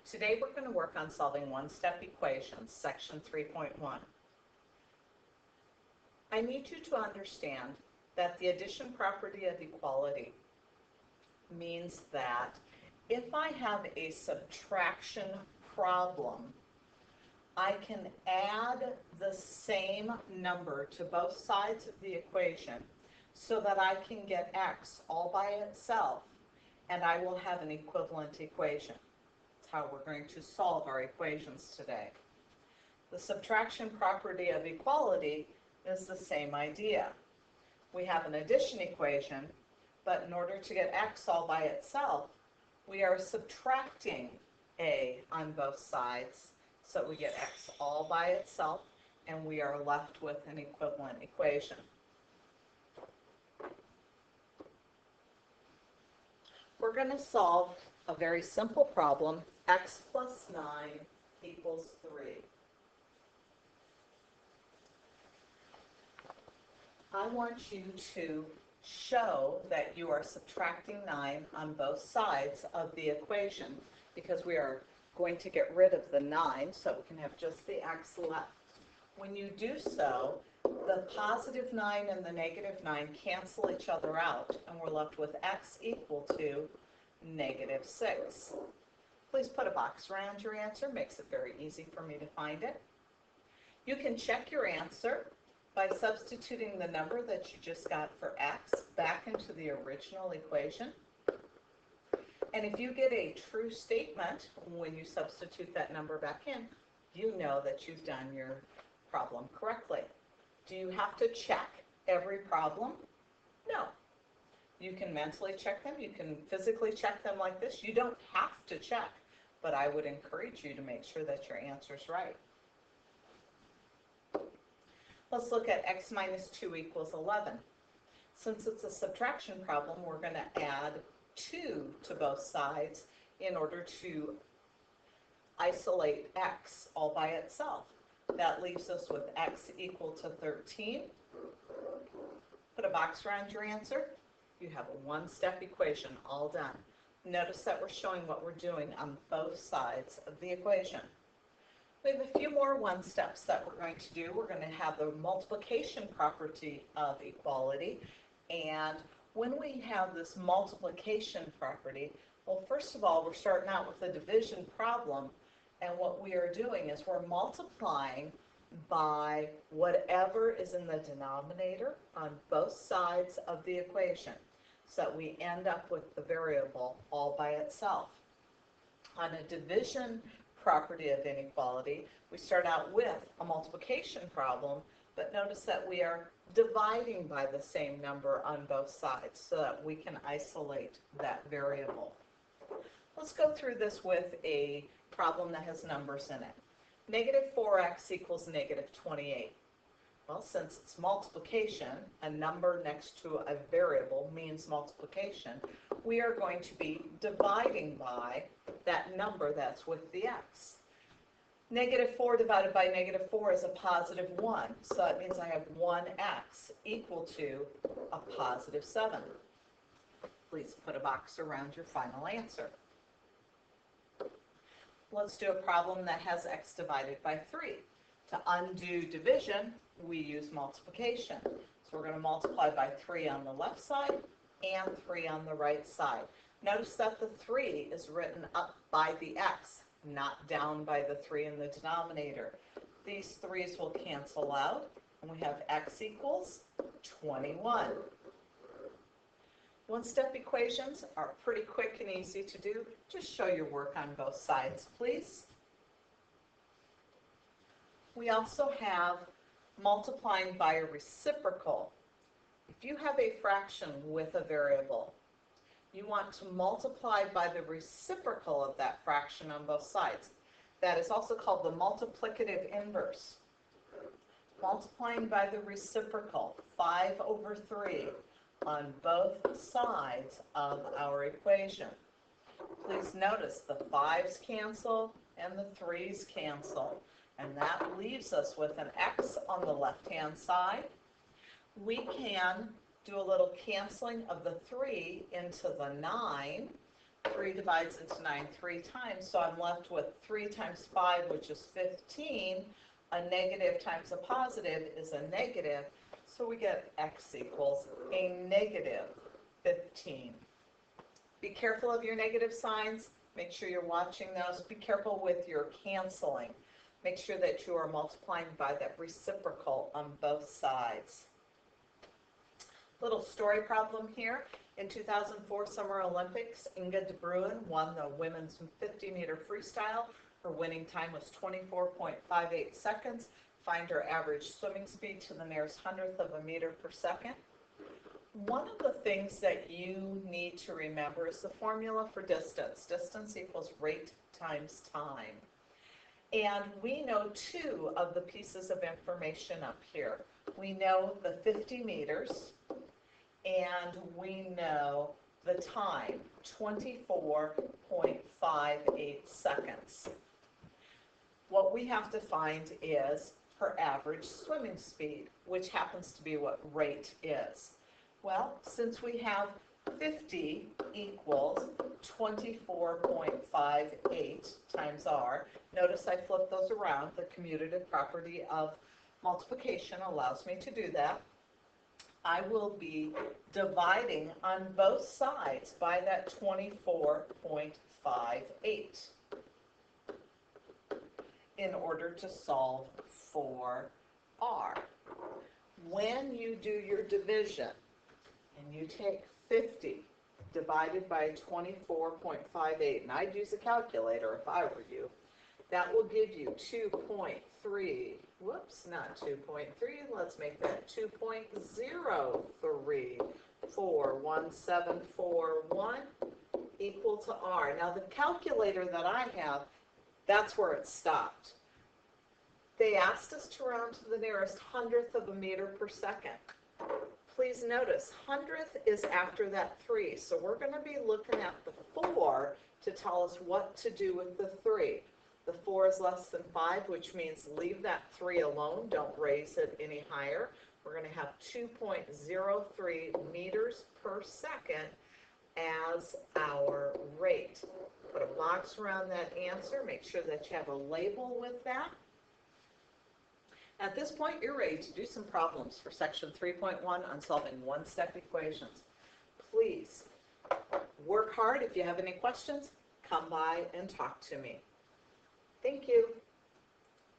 Today we're going to work on solving one-step equations, section 3.1. I need you to understand that the addition property of equality means that if I have a subtraction problem, I can add the same number to both sides of the equation so that I can get x all by itself, and I will have an equivalent equation. That's how we're going to solve our equations today. The subtraction property of equality is the same idea. We have an addition equation, but in order to get x all by itself, we are subtracting a on both sides, so we get x all by itself, and we are left with an equivalent equation. We're going to solve a very simple problem, x plus 9 equals 3. I want you to show that you are subtracting 9 on both sides of the equation, because we are going to get rid of the 9 so we can have just the x left. When you do so, the positive 9 and the negative 9 cancel each other out, and we're left with x equal to negative 6. Please put a box around your answer. Makes it very easy for me to find it. You can check your answer by substituting the number that you just got for x back into the original equation. And if you get a true statement when you substitute that number back in, you know that you've done your problem correctly. Do you have to check every problem? No. You can mentally check them. You can physically check them like this. You don't have to check, but I would encourage you to make sure that your answer's right. Let's look at x minus 2 equals 11. Since it's a subtraction problem, we're going to add 2 to both sides in order to isolate x all by itself. That leaves us with x equal to 13. Put a box around your answer. You have a one-step equation all done. Notice that we're showing what we're doing on both sides of the equation. We have a few more one-steps that we're going to do. We're going to have the multiplication property of equality. And when we have this multiplication property, well, first of all, we're starting out with a division problem. And what we are doing is we're multiplying by whatever is in the denominator on both sides of the equation, so that we end up with the variable all by itself. On a division property of inequality, we start out with a multiplication problem, but notice that we are dividing by the same number on both sides so that we can isolate that variable. Let's go through this with a problem that has numbers in it. Negative 4x equals negative 28. Well, since it's multiplication, a number next to a variable means multiplication, we are going to be dividing by that number that's with the x. Negative 4 divided by negative 4 is a positive 1, so that means I have 1x equal to a positive 7. Please put a box around your final answer. Let's do a problem that has x divided by 3. To undo division, we use multiplication. So we're going to multiply by 3 on the left side and 3 on the right side. Notice that the 3 is written up by the x, not down by the 3 in the denominator. These 3's will cancel out, and we have x equals 21. One-step equations are pretty quick and easy to do. Just show your work on both sides, please. We also have multiplying by a reciprocal. If you have a fraction with a variable, you want to multiply by the reciprocal of that fraction on both sides. That is also called the multiplicative inverse. Multiplying by the reciprocal, 5 over 3. On both sides of our equation. Please notice the 5's cancel and the 3's cancel, and that leaves us with an x on the left-hand side. We can do a little canceling of the 3 into the 9 3 divides into 9 3 times, so I'm left with 3 times 5, which is 15. A negative times a positive is a negative, so we get x equals a negative 15. Be careful of your negative signs. Make sure you're watching those. Be careful with your canceling. Make sure that you are multiplying by that reciprocal on both sides. Little story problem here. In 2004 Summer Olympics, Inga de Bruin won the women's 50-meter freestyle. Her winning time was 24.58 seconds. Find her average swimming speed to the nearest hundredth of a meter per second. One of the things that you need to remember is the formula for distance. Distance equals rate times time. And we know two of the pieces of information up here. We know the 50 meters, and we know the time, 24.58 seconds. What we have to find is her average swimming speed, which happens to be what rate is. Well, since we have 50 equals 24.58 times r, notice I flipped those around. The commutative property of multiplication allows me to do that. I will be dividing on both sides by that 24.58 in order to solve for r. When you do your division and you take 50 divided by 24.58, and I'd use a calculator if I were you, that will give you 2.3, whoops, not 2.3, let's make that 2.0341741 equal to r. Now the calculator that I have, that's where it stopped. They asked us to round to the nearest hundredth of a meter per second. Please notice, hundredth is after that 3, so we're going to be looking at the 4 to tell us what to do with the 3. The 4 is less than 5, which means leave that 3 alone, don't raise it any higher. We're going to have 2.03 meters per second as our rate. Put a box around that answer, make sure that you have a label with that. At this point, you're ready to do some problems for section 3.1 on solving one-step equations. Please work hard. If you have any questions, come by and talk to me. Thank you.